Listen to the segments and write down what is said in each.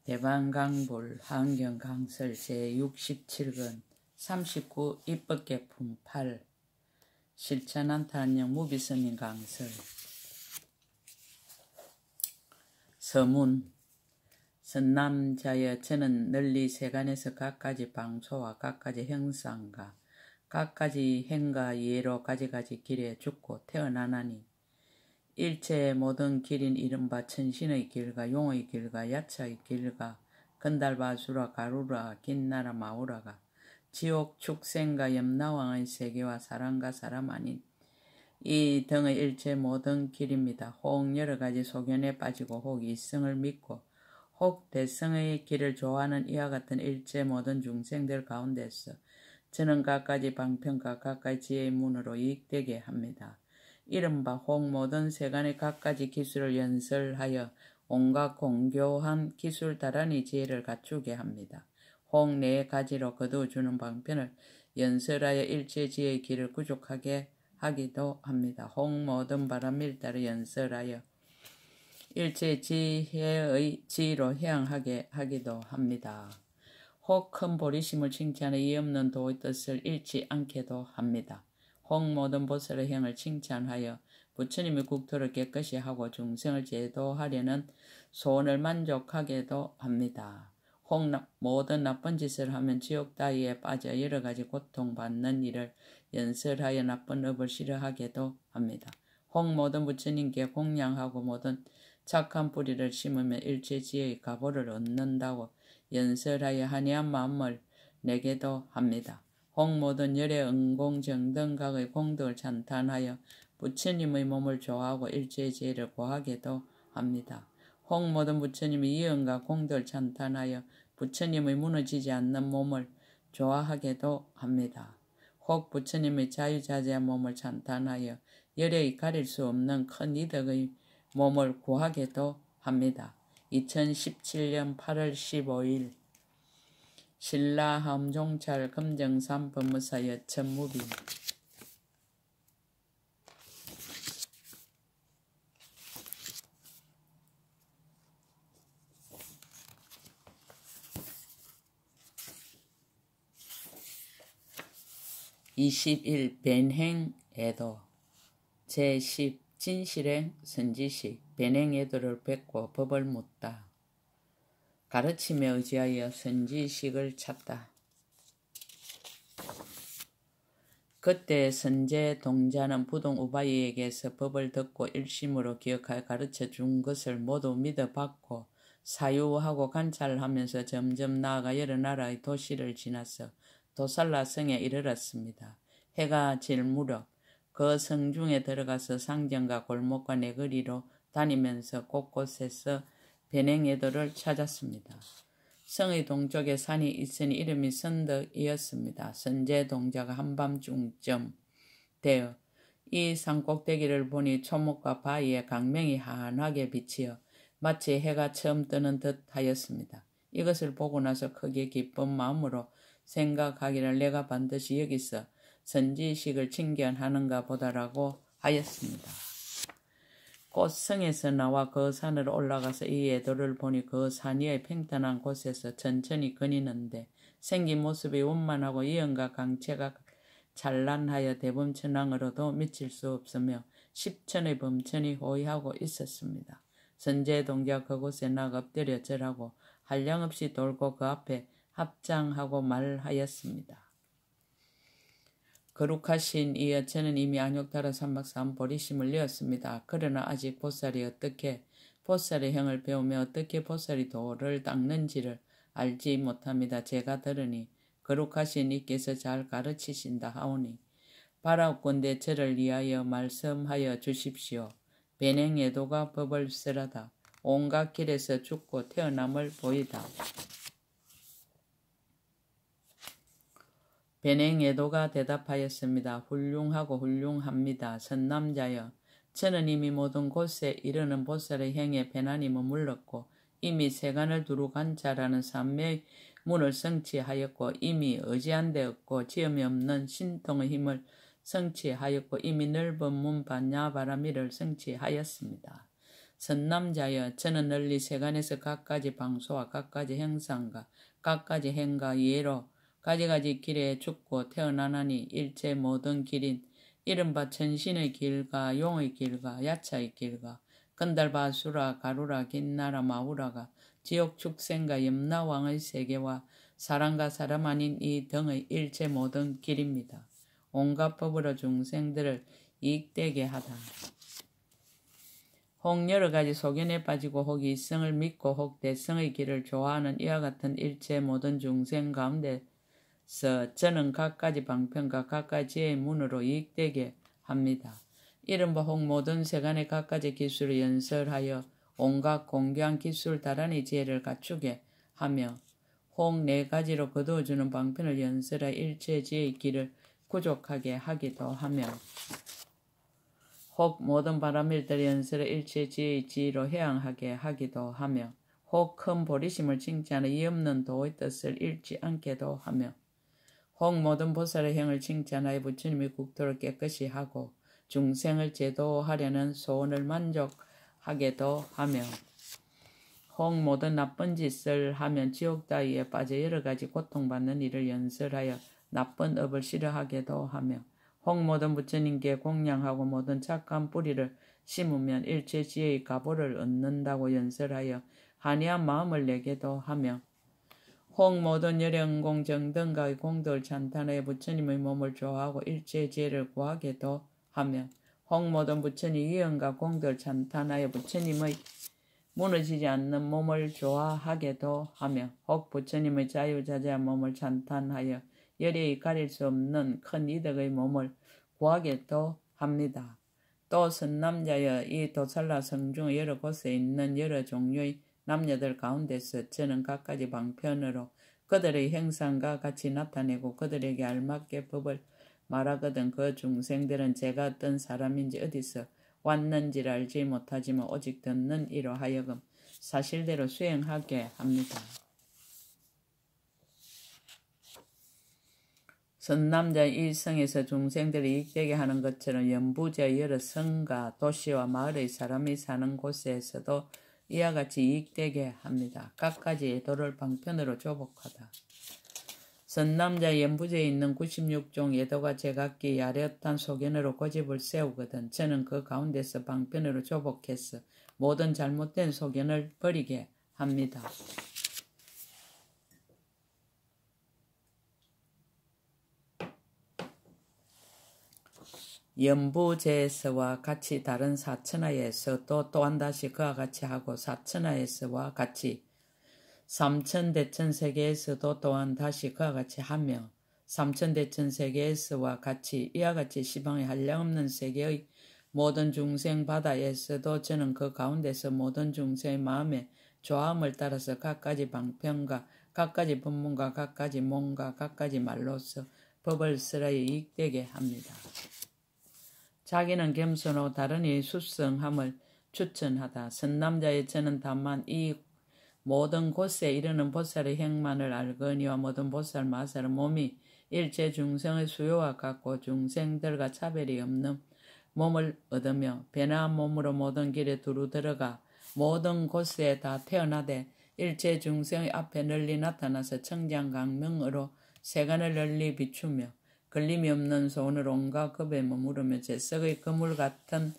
대방강불 한경강설 제67권 39 입법개품 8 실천한탄영 무비스님 강설 서문 선남자여 저는 널리 세간에서 각가지 방소와 각가지 형상과 각가지 행과 예로 가지가지 길에 죽고 태어나나니 일체의 모든 길인 이른바 천신의 길과 용의 길과 야차의 길과 건달바수라 가루라 긴나라 마우라가 지옥 축생과 염라왕의 세계와 사람과 사람 아닌 이 등의 일체 모든 길입니다. 혹 여러가지 소견에 빠지고 혹 이성을 믿고 혹 대성의 길을 좋아하는 이와 같은 일체 모든 중생들 가운데서 저는 각가지 방편과 각가지 지혜의 문으로 이익되게 합니다. 이른바 혹 모든 세간의 각가지 기술을 연설하여 온갖 공교한 기술 다란히 지혜를 갖추게 합니다. 혹 네 가지로 거두어주는 방편을 연설하여 일체 지혜의 길을 구족하게 하기도 합니다. 혹 모든 바람일 따라 연설하여 일체 지혜의 지로 향하게 하기도 합니다. 혹 큰 보리심을 칭찬하여 이 없는 도의 뜻을 잃지 않게도 합니다. 혹 모든 보살의 행을 칭찬하여 부처님의 국토를 깨끗이 하고 중생을 제도하려는 소원을 만족하게도 합니다. 혹 모든 나쁜 짓을 하면 지옥 따위에 빠져 여러가지 고통받는 일을 연설하여 나쁜 업을 싫어하게도 합니다. 혹 모든 부처님께 공양하고 모든 착한 뿌리를 심으면 일체 지혜의 가보를 얻는다고 연설하여 한이한 마음을 내게도 합니다. 혹 모든 열의 응공정등각의 공덕을 찬탄하여 부처님의 몸을 좋아하고 일체의 지혜를 고하게도 합니다. 혹 모든 부처님의 이언과 공덕을 찬탄하여 부처님의 무너지지 않는 몸을 좋아하게도 합니다. 혹 부처님의 자유자재한 몸을 찬탄하여 열의 가릴 수 없는 큰 이덕의 몸을 구하게도 합니다. 2017년 8월 15일 신라함종찰 금정산 법무사 여천무비 (21) 변행애도 제10 진실행 선지식 변행애도를 뵙고 법을 묻다. 가르침에 의지하여 선지식을 찾다. 그때 선제 동자는 부동 우바이에게서 법을 듣고 일심으로 기억하여 가르쳐 준 것을 모두 믿어받고 사유하고 관찰하면서 점점 나아가 여러 나라의 도시를 지나서 도살라 성에 이르렀습니다. 해가 질 무렵 그 성중에 들어가서 상점과 골목과 내거리로 다니면서 곳곳에서 변행애도를 찾았습니다. 성의 동쪽에 산이 있으니 이름이 선덕이었습니다. 선제동자가 한밤중쯤 되어 이 산꼭대기를 보니 초목과 바위에 강명이 환하게 비치어 마치 해가 처음 뜨는 듯 하였습니다. 이것을 보고 나서 크게 기쁜 마음으로 생각하기를 내가 반드시 여기서 선지식을 칭견하는가 보다라고 하였습니다. 곧 성에서 나와 그 산으로 올라가서 이 애도를 보니 그 산 위의 평탄한 곳에서 천천히 거니는데 생긴 모습이 원만하고 예언과 강체가 찬란하여 대범천왕으로도 미칠 수 없으며 십천의 범천이 호위하고 있었습니다. 선제동자 그곳에 나가 엎드려 절하고 한량없이 돌고 그 앞에 합장하고 말하였습니다. 거룩하신 이여 저는 이미 안욕타라 삼박산 보리심을 내었습니다. 그러나 아직 보살이 어떻게 보살의 형을 배우며 어떻게 보살이 도를 닦는지를 알지 못합니다. 제가 들으니 거룩하신 이께서 잘 가르치신다 하오니 바라옵건대 저를 위하여 말씀하여 주십시오. 변행애도가 법을 쓰라다. 온갖 길에서 죽고 태어남을 보이다. 변행애도가 대답하였습니다. 훌륭하고 훌륭합니다. 선남자여 저는 이미 모든 곳에 이르는 보살의 행에 배난이 머물렀고 이미 세간을 두루 관찰하는 삼매의 문을 성취하였고 이미 의지한 데 없고 지음이 없는 신통의 힘을 성취하였고 이미 넓은 문 반야바라미를 성취하였습니다. 선남자여 저는 널리 세간에서 갖가지 방소와 갖가지 형상과 갖가지 행과 예로 가지가지 길에 죽고 태어나나니 일체 모든 길인 이른바 천신의 길과 용의 길과 야차의 길과 건달바수라 가루라 긴나라 마우라가 지옥 축생과 염라왕의 세계와 사람과 사람 아닌 이 등의 일체 모든 길입니다. 온갖 법으로 중생들을 이익되게 하다. 혹 여러가지 소견에 빠지고 혹 이성을 믿고 혹 대성의 길을 좋아하는 이와 같은 일체 모든 중생 가운데서 저는 갖가지 방편과 갖가지의 문으로 이익되게 합니다. 이른바 혹 모든 세간의 갖가지 기술을 연설하여 온갖 공교한 기술 다란히 지혜를 갖추게 하며 혹 네 가지로 거두어주는 방편을 연설하여 일체 지혜의 길을 구족하게 하기도 하며 혹 모든 바람일들의 연설을 일체 지혜의 지혜로 해양하게 하기도 하며 혹 큰 보리심을 칭찬하여 이 없는 도의 뜻을 잃지 않게도 하며 혹 모든 보살의 행을 칭찬하여 부처님의 국토를 깨끗이 하고 중생을 제도하려는 소원을 만족하게도 하며 혹 모든 나쁜 짓을 하면 지옥 따위에 빠져 여러가지 고통받는 일을 연설하여 나쁜 업을 싫어하게도 하며 혹 모든 부처님께 공양하고 모든 착한 뿌리를 심으면 일체 지혜의 가보를 얻는다고 연설하여 한이한 마음을 내게도 하며 혹 모든 열영공 정등가의 공덕을 찬탄하여 부처님의 몸을 좋아하고 일체 지혜를 구하게도 하며 혹 모든 부처님 위엄과 공덕을 찬탄하여 부처님의 무너지지 않는 몸을 좋아하게도 하며 혹 부처님의 자유자재한 몸을 찬탄하여 열애히 가릴 수 없는 큰 이덕의 몸을 구하게도 합니다. 또 선남자여 이 도살라 성중 여러 곳에 있는 여러 종류의 남녀들 가운데서 저는 갖가지 방편으로 그들의 형상과 같이 나타내고 그들에게 알맞게 법을 말하거든 그 중생들은 제가 어떤 사람인지 어디서 왔는지를 알지 못하지만 오직 듣는 이로 하여금 사실대로 수행하게 합니다. 선남자 이 성에서 중생들을 이익되게 하는 것처럼 연부제 여러 성과 도시와 마을의 사람이 사는 곳에서도 이와 같이 이익되게 합니다. 갖가지 예도를 방편으로 조복하다. 선남자 연부제에 있는 96종 예도가 제각기 야릇한 소견으로 고집을 세우거든 저는 그 가운데서 방편으로 조복해서 모든 잘못된 소견을 버리게 합니다. 연부제에서와 같이 다른 사천하에서 또한 다시 그와 같이 하고 사천하에서와 같이 삼천대천세계에서도 또한 다시 그와 같이 하며 삼천대천세계에서와 같이 이와 같이 시방의 한량없는 세계의 모든 중생 바다에서도 저는 그 가운데서 모든 중생의 마음의 좋아함을 따라서 갖가지 방편과 갖가지 법문과 갖가지 몸과 갖가지 말로서 법을 쓰라여 이익되게 합니다. 자기는 겸손하고 다른 이의 수성함을 추천하다. 선남자의 저는 다만 이 모든 곳에 이르는 보살의 행만을 알거니와 모든 보살 마살은 몸이 일체 중생의 수요와 같고 중생들과 차별이 없는 몸을 얻으며 변화한 몸으로 모든 길에 두루 들어가 모든 곳에 다 태어나되 일체 중생의 앞에 널리 나타나서 청장강명으로 세간을 널리 비추며 걸림이 없는 소원으로 온갖 급에 머무르며 제석의 그물 같은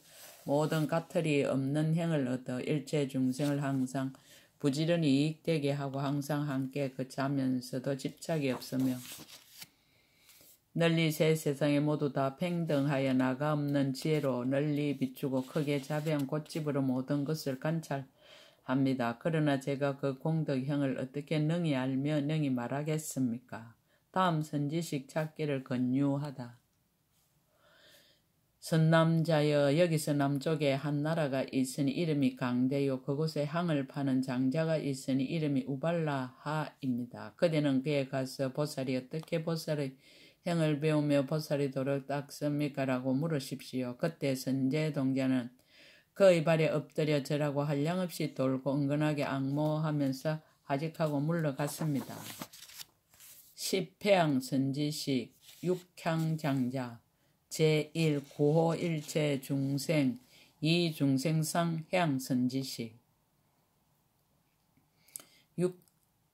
모든 가틀이 없는 행을 얻어 일체 중생을 항상 부지런히 이익되게 하고 항상 함께 거치하면서도 집착이 없으며 널리 새 세상에 모두 다 평등하여 나가 없는 지혜로 널리 비추고 크게 자비한 곧집으로 모든 것을 관찰합니다. 그러나 제가 그 공덕형을 어떻게 능히 알며 능히 말하겠습니까? 다음 선지식 찾기를 권유하다. 선남자여 여기서 남쪽에 한 나라가 있으니 이름이 강대요 그곳에 향을 파는 장자가 있으니 이름이 우발라하입니다. 그대는 그에 가서 보살이 어떻게 보살의 행을 배우며 보살이 도를 닦습니까? 라고 물으십시오. 그때 선제동자는 그의 발에 엎드려 절하고 한량없이 돌고 은근하게 앙모하면서 하직하고 물러갔습니다. 10회양 선지식 육향장자 제1 구호 일체 중생 이중생상 해양선지식.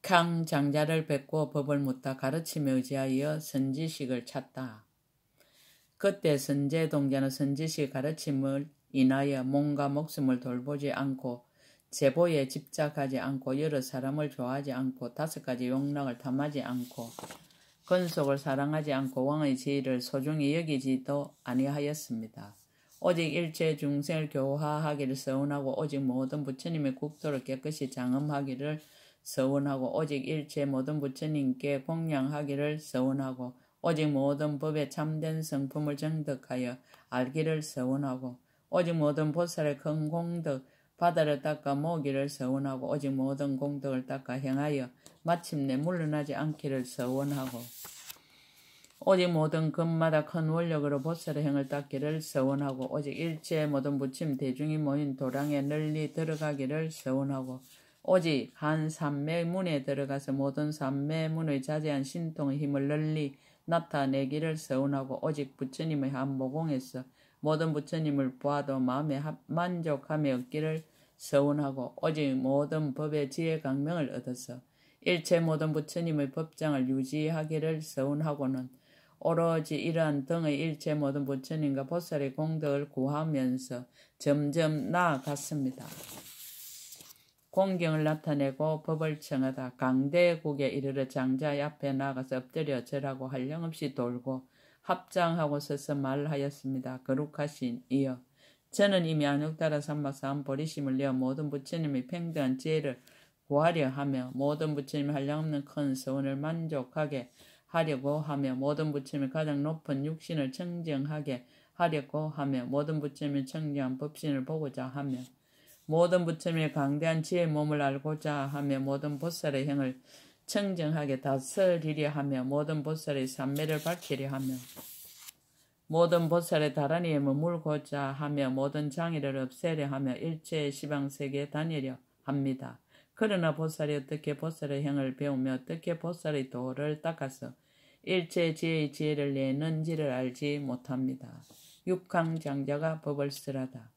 육향장자를 뵙고 법을 묻다 가르침에 의지하여 선지식을 찾다. 그때 선제동자는 선지식 가르침을 인하여 몸과 목숨을 돌보지 않고 제보에 집착하지 않고 여러 사람을 좋아하지 않고 5가지 욕락을 탐하지 않고 권속을 사랑하지 않고 왕의 지위를 소중히 여기지도 아니하였습니다. 오직 일체 중생을 교화하기를 서운하고 오직 모든 부처님의 국토를 깨끗이 장엄하기를 서운하고 오직 일체 모든 부처님께 공양하기를 서운하고 오직 모든 법의 참된 성품을 정득하여 알기를 서운하고 오직 모든 보살의 큰 공덕 바다를 닦아 모으기를 서운하고 오직 모든 공덕을 닦아 행하여 마침내 물러나지 않기를 서운하고 오직 모든 금마다 큰 원력으로 보살의 행을 닦기를 서운하고 오직 일체 모든 부침 대중이 모인 도량에 널리 들어가기를 서운하고 오직 한 삼매문에 들어가서 모든 삼매문의 자제한 신통의 힘을 널리 나타내기를 서운하고 오직 부처님의 한 모공에서 모든 부처님을 보아도 마음에 만족함이 없기를 서운하고 오직 모든 법의 지혜 강명을 얻어서 일체 모든 부처님의 법장을 유지하기를 서운하고는 오로지 이러한 등의 일체 모든 부처님과 보살의 공덕을 구하면서 점점 나아갔습니다. 공경을 나타내고 법을 청하다 강대국에 이르러 장자의 앞에 나가서 엎드려 절하고 한량없이 돌고 합장하고 서서 말하였습니다. 거룩하신 이여, 저는 이미 안욕따라 삼박사한 보리심을 내어 모든 부처님의 평등한 지혜를 구하려 하며 모든 부처님의 한량없는 큰 서원을 만족하게 하려고 하며 모든 부처님의 가장 높은 육신을 청정하게 하려고 하며 모든 부처님의 청정한 법신을 보고자 하며 모든 부처님의 강대한 지혜의 몸을 알고자 하며 모든 보살의 행을 청정하게 다스리려 하며 모든 보살의 삼매를 밝히려 하며 모든 보살의 다란이에 머물고자 하며 모든 장애를 없애려 하며 일체의 시방세계에 다니려 합니다. 그러나 보살이 어떻게 보살의 행을 배우며 어떻게 보살의 도를 닦아서 일체 지혜의 지혜를 내는지를 알지 못합니다. 육항장자가 법을 쓰라다.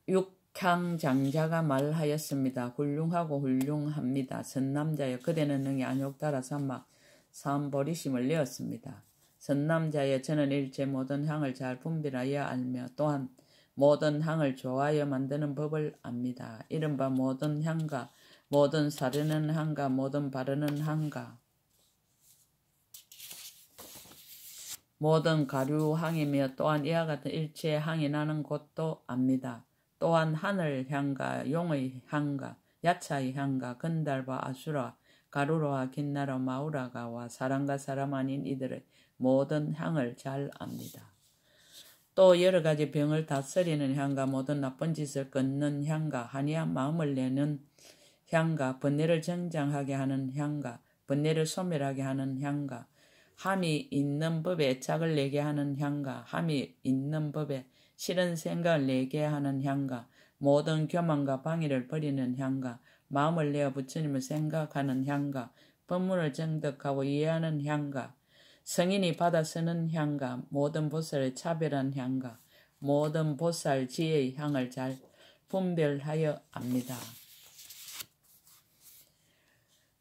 육향장자가 말하였습니다. 훌륭하고 훌륭합니다. 선남자여, 그대는 능히 안욕따라 삼막 삼보리심을 내었습니다. 선남자여, 저는 일체 모든 향을 잘 분별하여 알며 또한 모든 향을 좋아하여 만드는 법을 압니다. 이른바 모든 향가, 모든 사르는 향가, 모든 바르는 향가, 모든 가류향이며 또한 이와 같은 일체 향이 나는 곳도 압니다. 또한 하늘 향가, 용의 향가, 야차의 향가, 건달과 아수라, 가루로와 긴나라, 마우라가와 사람과 사람 아닌 이들의 모든 향을 잘 압니다. 또 여러 가지 병을 다스리는 향가, 모든 나쁜 짓을 끊는 향가, 한이한 마음을 내는 향가, 번뇌를 정장하게 하는 향가, 번뇌를 소멸하게 하는 향가, 함이 있는 법에 애착을 내게 하는 향가, 함이 있는 법에 싫은 생각을 내게 하는 향가, 모든 교만과 방해를 버리는 향가, 마음을 내어 부처님을 생각하는 향가, 법문을 정득하고 이해하는 향가, 성인이 받아 쓰는 향가, 모든 보살의 차별한 향가, 모든 보살 지혜의 향을 잘 분별하여 압니다.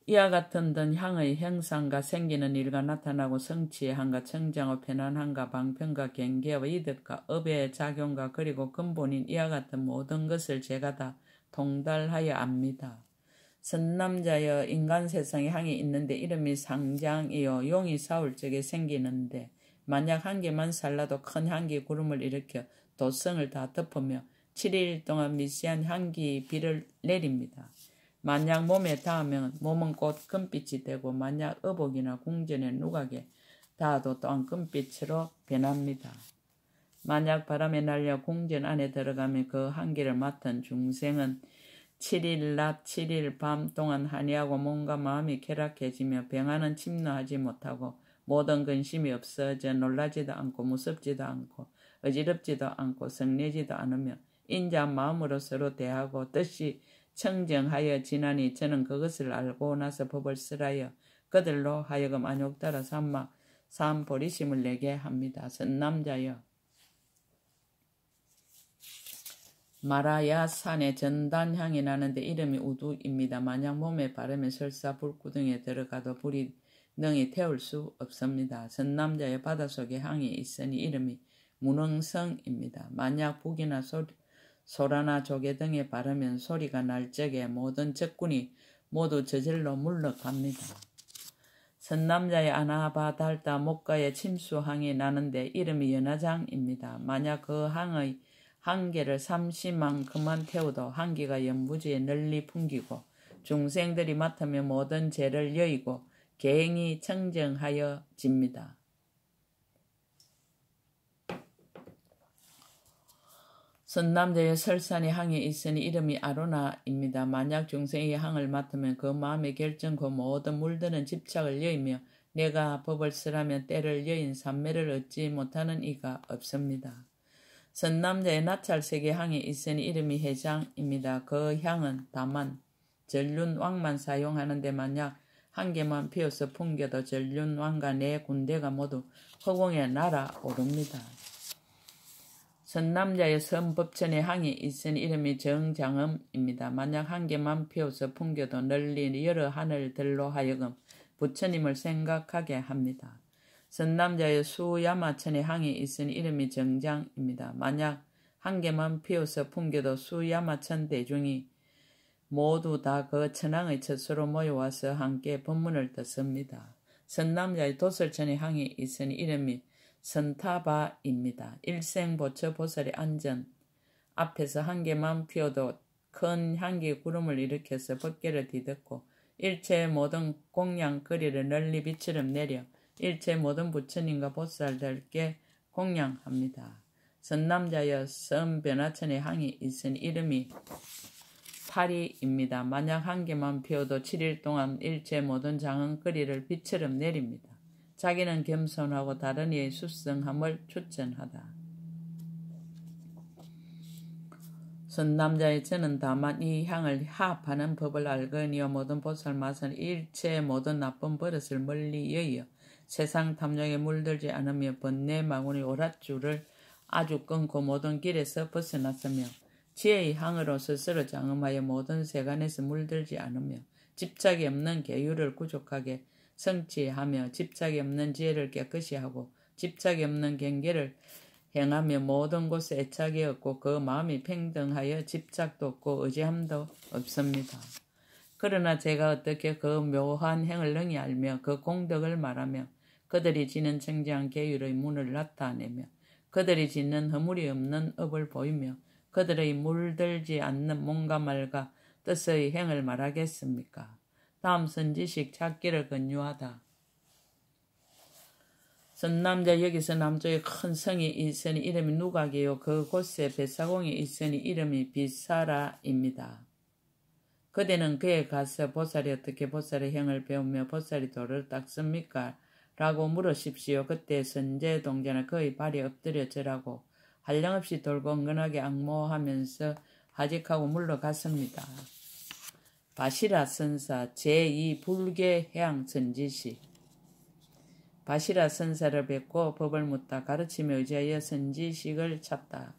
이와 같은 등 향의 형상과 생기는 일과 나타나고 성취의 향과 청정과 편안함과 방편과 경계와 이득과 업의 작용과 그리고 근본인 이와 같은 모든 것을 제가 다 통달하여 압니다. 선남자여, 인간 세상에 향이 있는데 이름이 상장이요 용이 사올 적에 생기는데 만약 한 개만 살라도 큰 향기 구름을 일으켜 도성을 다 덮으며 7일 동안 미세한 향기 비를 내립니다. 만약 몸에 닿으면 몸은 곧 금빛이 되고 만약 의복이나 궁전에 누각에 닿아도 또한 금빛으로 변합니다. 만약 바람에 날려 궁전 안에 들어가면 그 향기를 맡은 중생은 7일 낮 7일 밤 동안 한이하고 몸과 마음이 쾌락해지며 병화는 침노하지 못하고 모든 근심이 없어져 놀라지도 않고 무섭지도 않고 어지럽지도 않고 성내지도 않으며 인자한 마음으로 서로 대하고 뜻이 청정하여 지나니 저는 그것을 알고 나서 법을 쓰라여 그들로 하여금 안욕따라 삼막 3. 보리심을 내게 합니다. 선남자여 마라야 산에 전단향이 나는데 이름이 우두입니다. 만약 몸에 바르면 설사 불구덩이에 들어가도 불이 능히 태울 수 없습니다. 선남자의 바닷속에 향이 있으니 이름이 무능성입니다. 만약 북이나 소라나 조개 등에 바르면 소리가 날 적에 모든 적군이 모두 저절로 물러갑니다. 선남자의 아나바 달다 목가에 침수항이 나는데 이름이 연화장입니다. 만약 그 항의 한계를 30만큼만 태워도 한기가 연부지에 널리 풍기고 중생들이 맡으면 모든 죄를 여의고 계행이 청정하여집니다. 선남자의 설산의 항이 있으니 이름이 아로나입니다. 만약 중생의 항을 맡으면 그 마음의 결정코 모든 물들은 집착을 여이며 내가 법을 쓰라면 때를 여인 삼매를 얻지 못하는 이가 없습니다. 선남자의 나찰색의 향이 있으니 이름이 해장입니다. 그 향은 다만 전륜왕만 사용하는데 만약 한 개만 피어서 풍겨도 전륜왕과 네 군대가 모두 허공에 날아오릅니다. 선남자의 선법천의 향이 있으니 이름이 정장음입니다. 만약 한 개만 피어서 풍겨도 널리 여러 하늘들로 하여금 부처님을 생각하게 합니다. 선남자의 수야마천의 향이 있으니 이름이 정장입니다. 만약 한 개만 피어서 풍겨도 수야마천 대중이 모두 다 그 천황의 처소로 모여와서 함께 법문을 듣습니다. 선남자의 도설천의 향이 있으니 이름이 선타바입니다. 일생보처 보살의 안전 앞에서 한 개만 피어도 큰 향기 구름을 일으켜서 법계를 뒤덮고 일체의 모든 공양거리를 널리 빛처럼 내려 일체 모든 부처님과 보살들께 공양합니다. 선남자여 선변화천의 향이 있으니 이름이 파리입니다. 만약 한 개만 피어도 7일 동안 일체 모든 장흥거리를 빛처럼 내립니다. 자기는 겸손하고 다른 이의 수성함을 추천하다. 선남자의 저는 다만 이 향을 합하는 법을 알거니와 모든 보살마선 일체의 모든 나쁜 버릇을 멀리 여의어 세상 탐욕에 물들지 않으며 번뇌 마구니 오랏줄을 아주 끊고 모든 길에서 벗어났으며 지혜의 향으로 스스로 장엄하여 모든 세간에서 물들지 않으며 집착이 없는 계율을 구족하게 성취하며 집착이 없는 지혜를 깨끗이 하고 집착이 없는 경계를 행하며 모든 곳에 애착이 없고 그 마음이 평등하여 집착도 없고 의지함도 없습니다. 그러나 제가 어떻게 그 묘한 행을 능히 알며 그 공덕을 말하며 그들이 지는 청정한 계율의 문을 나타내며 그들이 짓는 허물이 없는 업을 보이며 그들의 물들지 않는 몸과 말과 뜻의 행을 말하겠습니까? 다음 선지식 찾기를 권유하다. 선남자 여기서 남쪽에 큰 성이 있으니 이름이 누각이요 그곳에 뱃사공이 있으니 이름이 비사라입니다. 그대는 그에 가서 보살이 어떻게 보살의 행을 배우며 보살이 도를 닦습니까? 라고 물으십시오. 그때 선제동자는 그의 발이 엎드려 절하고 한량없이 돌고 은근하게 악모하면서 하직하고 물러갔습니다. 바시라 선사 제2 불계해양 선지식 바시라 선사를 뵙고 법을 묻다 가르치며 의지하여 선지식을 찾다.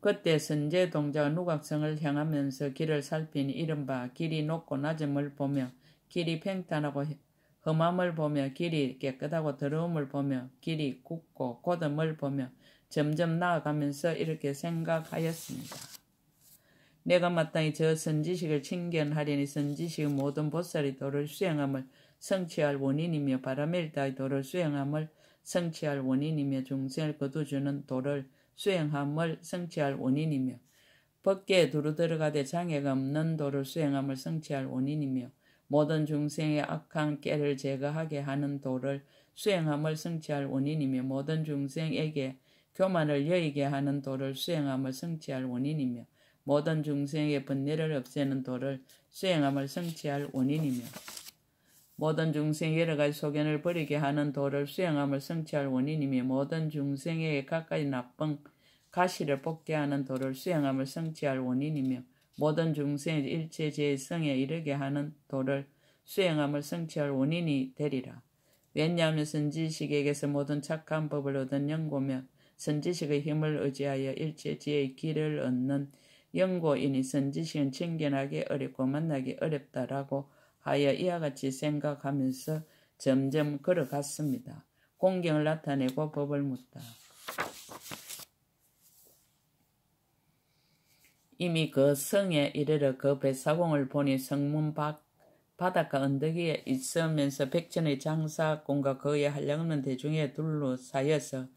그때 선제동자가 누각성을 향하면서 길을 살피니 이른바 길이 높고 낮음을 보며 길이 평탄하고 험함을 보며 길이 깨끗하고 더러움을 보며 길이 굽고 곧음을 보며 점점 나아가면서 이렇게 생각하였습니다. 내가 마땅히 저 선지식을 칭견하려니 선지식의 모든 보살의 도를 수행함을 성취할 원인이며 바라멜다의 도를 수행함을 성취할 원인이며 중생을 거두주는 도를 수행함을 성취할 원인이며 법계에 두루 들어가되 장애가 없는 도를 수행함을 성취할 원인이며 모든 중생의 악한 깨를 제거하게 하는 도를 수행함을 성취할 원인이며 모든 중생에게 교만을 여의게 하는 도를 수행함을 성취할 원인이며 모든 중생의 번뇌를 없애는 도를 수행함을 성취할 원인이며 모든 중생의 여러 가지 소견을 버리게 하는 도를 수행함을 성취할 원인이며 모든 중생에게 각가지 나쁜 가시를 뽑게 하는 도를 수행함을 성취할 원인이며 모든 중생의 일체제의 성에 이르게 하는 도를 수행함을 성취할 원인이 되리라. 왜냐하면 선지식에게서 모든 착한 법을 얻은 연고며 선지식의 힘을 의지하여 일체지혜의 길을 얻는 연고이니 선지식은 친견하기 어렵고 만나기 어렵다라고 하여 이와 같이 생각하면서 점점 걸어갔습니다. 공경을 나타내고 법을 묻다. 이미 그 성에 이르러 그 뱃사공을 보니 성문 바닷가 언덕 위에 있으면서 백전의 장사꾼과 그의 한량없는 대중에 둘러싸여서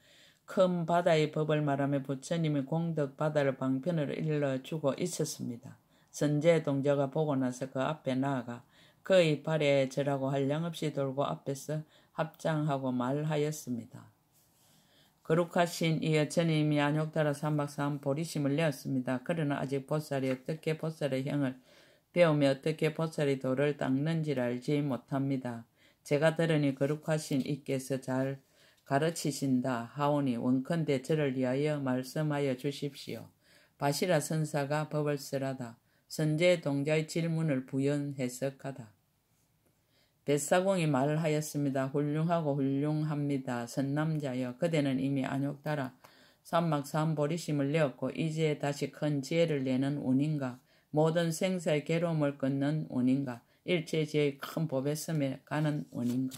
큰 바다의 법을 말하며 부처님이 공덕 바다를 방편으로 일러주고 있었습니다. 선제 동자가 보고 나서 그 앞에 나아가 그의 발에 절하고 한량없이 돌고 앞에서 합장하고 말하였습니다. 거룩하신 이 여천님이 안욕따라 삼박삼 보리심을 내었습니다. 그러나 아직 보살이 어떻게 보살의 형을 배우며 어떻게 보살의 도를 닦는지를 알지 못합니다. 제가 들으니 거룩하신 이께서 잘 가르치신다 하오니 원컨대 저를 위하여 말씀하여 주십시오. 바시라 선사가 법을 쓰라다. 선제 동자의 질문을 부연 해석하다. 뱃사공이 말하였습니다. 훌륭하고 훌륭합니다. 선남자여 그대는 이미 안욕따라 삼막삼보리심을 내었고 이제 다시 큰 지혜를 내는 운인가? 모든 생사의 괴로움을 끊는 운인가? 일체지혜의 큰 법에 섬에 가는 운인가?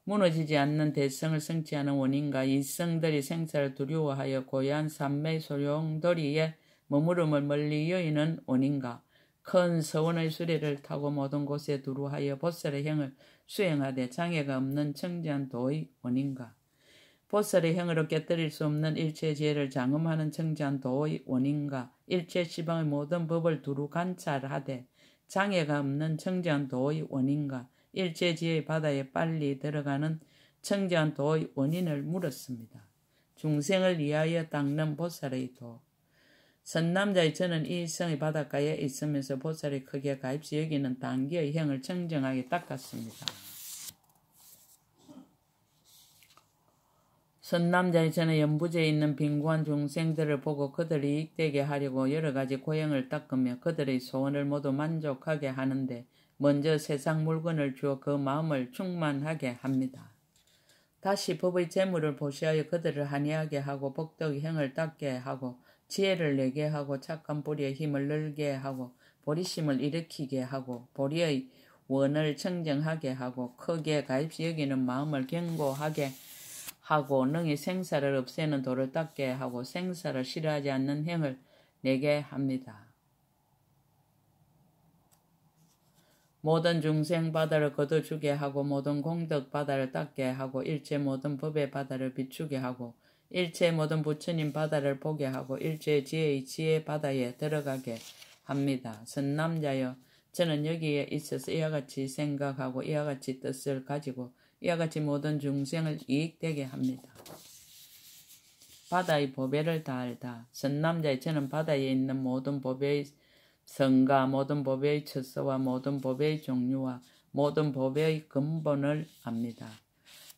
무너지지 않는 대성을 성취하는 원인가? 이 성들이 생사를 두려워하여 고요한 삼매의 소용돌이에 머무름을 멀리 여의는 원인가? 큰 서원의 수레를 타고 모든 곳에 두루하여 보살의 형을 수행하되 장애가 없는 청지한 도의 원인가? 보살의 형으로 깨뜨릴 수 없는 일체 지혜를 장음하는 청지한 도의 원인가? 일체 시방의 모든 법을 두루 관찰하되 장애가 없는 청지한 도의 원인가? 일체 지혜의 바다에 빨리 들어가는 청지한 도의 원인을 물었습니다. 중생을 위하여 닦는 보살의 도. 선남자의 저는 이 성의 바닷가에 있으면서 보살이 크게 가입시 여기는 단기의 형을 청정하게 닦았습니다. 선남자의 저는 연부제에 있는 빈구한 중생들을 보고 그들이 이익되게 하려고 여러 가지 고형을 닦으며 그들의 소원을 모두 만족하게 하는데 먼저 세상 물건을 주어 그 마음을 충만하게 합니다. 다시 법의 재물을 보시하여 그들을 한이하게 하고 복덕의 형을 닦게 하고 지혜를 내게 하고 착한 보리의 힘을 늘게 하고 보리심을 일으키게 하고 보리의 원을 청정하게 하고 크게 가입시 여기는 마음을 견고하게 하고 능히 생사를 없애는 도를 닦게 하고 생사를 싫어하지 않는 형을 내게 합니다. 모든 중생 바다를 거둬주게 하고 모든 공덕 바다를 닦게 하고 일체 모든 법의 바다를 비추게 하고 일체 모든 부처님 바다를 보게 하고 일체 지혜의 지혜 바다에 들어가게 합니다. 선남자여 저는 여기에 있어서 이와 같이 생각하고 이와 같이 뜻을 가지고 이와 같이 모든 중생을 이익되게 합니다. 바다의 법회를 다 알다. 선남자여 저는 바다에 있는 모든 법의 성과 모든 법의 처소와 모든 법의 종류와 모든 법의 근본을 압니다.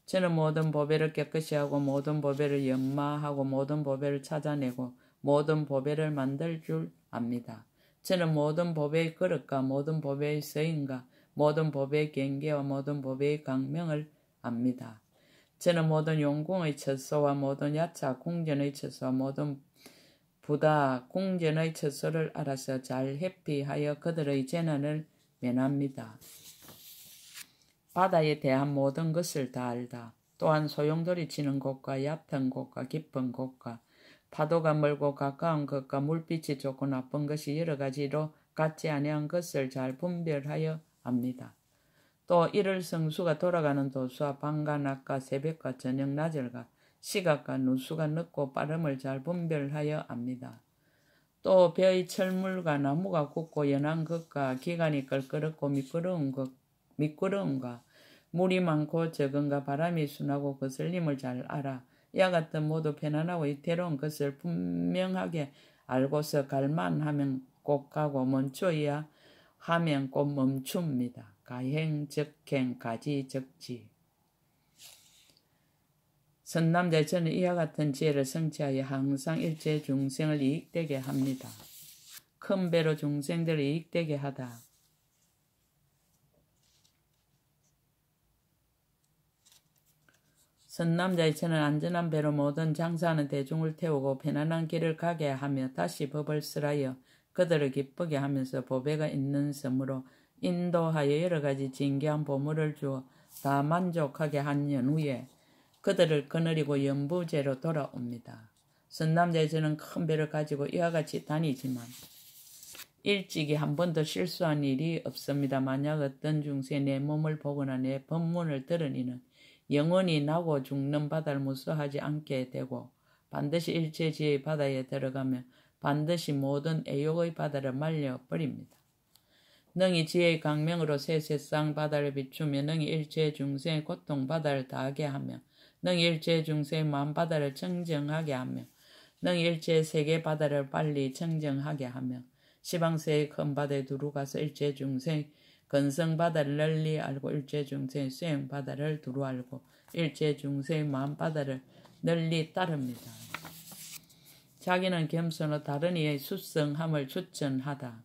저는 모든 법회를 깨끗이 하고 모든 법회를 연마하고 모든 법회를 찾아내고 모든 법회를 만들 줄 압니다. 저는 모든 법회의 그릇과 모든 법회의 서인과 모든 법회의 경계와 모든 법회의 강명을 압니다. 저는 모든 용궁의 처소와 모든 야차 궁전의 처소와 모든 부다 궁전의 처소를 알아서 잘 회피하여 그들의 재난을 면합니다. 바다에 대한 모든 것을 다 알다. 또한 소용돌이 치는 곳과 얕은 곳과 깊은 곳과 파도가 멀고 가까운 것과 물빛이 좋고 나쁜 것이 여러 가지로 같지 아니한 것을 잘 분별하여 압니다. 또 일월 성수가 돌아가는 도수와 밤과 낮과 새벽과 저녁 낮을과 시각과 누수가 늦고 빠름을 잘 분별하여 압니다. 또 벼의 철물과 나무가 굳고 연한 것과 기간이 껄끄럽고 미끄러움과 물이 많고 적은가 바람이 순하고 거슬림을 잘 알아 이와 같은 모두 편안하고 이태로운 것을 분명하게 알고서 갈만하면 꼭 가고 멈춰야 하면 꼭 멈춥니다. 가행, 적행, 가지, 적지. 선남자 저는 이와 같은 지혜를 성취하여 항상 일체 중생을 이익되게 합니다. 큰 배로 중생들을 이익되게 하다. 선남자의 처는 안전한 배로 모든 장사하는 대중을 태우고 편안한 길을 가게 하며 다시 법을 쓰라여 그들을 기쁘게 하면서 보배가 있는 섬으로 인도하여 여러 가지 진귀한 보물을 주어 다 만족하게 한 연후에 그들을 거느리고 연부제로 돌아옵니다. 선남자의 저는 큰 배를 가지고 이와 같이 다니지만 일찍이 한 번도 실수한 일이 없습니다. 만약 어떤 중세 내 몸을 보거나 내 법문을 들은 이는 영원히 나고 죽는 바다를 무서워하지 않게 되고 반드시 일체지의 바다에 들어가며 반드시 모든 애욕의 바다를 말려버립니다. 능히 지혜의 강명으로 새 세상 바다를 비추며 능히 일체 중생의 고통 바다를 다하게 하며 능히 일체 중생의 마음 바다를 청정하게 하며 능히 일체 세계 바다를 빨리 청정하게 하며 시방세의 큰 바다에 두루 가서 일체 중생의 건성 바다를 널리 알고 일체 중생의 수행 바다를 두루 알고 일체 중생의 마음 바다를 널리 따릅니다. 자기는 겸손하고 다른 이의 수성함을 추천하다.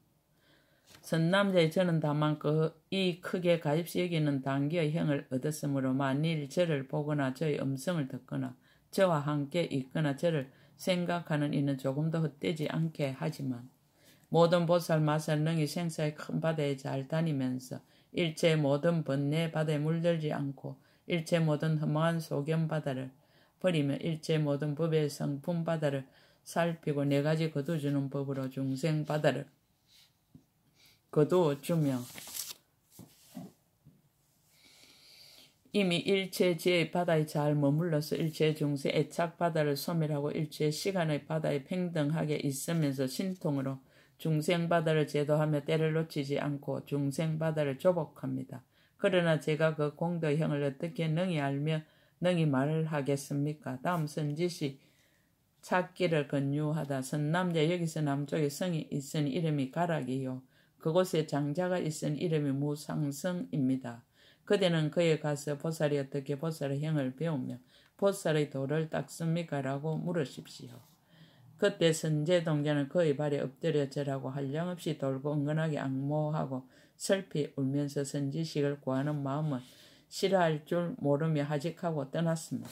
선남자의 저는 다만 이 크게 가십시 여기는 단기의 형을 얻었으므로 만일 저를 보거나 저의 음성을 듣거나 저와 함께 있거나 저를 생각하는 이는 조금도 헛되지 않게 하지만 모든 보살 마살 능히 생사의 큰 바다에 잘 다니면서 일체 모든 번뇌 바다에 물들지 않고 일체 모든 허망한 소견 바다를 버리며 일체 모든 법의 성품 바다를 살피고 네 가지 거두주는 법으로 중생 바다를 거두어주며 이미 일체 지혜의 바다에 잘 머물러서 일체 중생 애착 바다를 소멸하고 일체 시간의 바다에 평등하게 있으면서 신통으로 중생 바다를 제도하며 때를 놓치지 않고 중생 바다를 조복합니다. 그러나 제가 그 공덕형을 어떻게 능히 알며 능히 말을 하겠습니까? 다음 선지시 찾기를 권유하다. 선남자 여기서 남쪽에 성이 있으니 이름이 가락이요. 그곳에 장자가 있으니 이름이 무상성입니다. 그대는 그에 가서 보살이 어떻게 보살의 형을 배우며 보살의 도를 닦습니까? 라고 물으십시오. 그때 선제동자는 그의 발에 엎드려 절하고 한량없이 돌고 은근하게 악모하고 슬피 울면서 선지식을 구하는 마음은 싫어할 줄 모르며 하직하고 떠났습니다.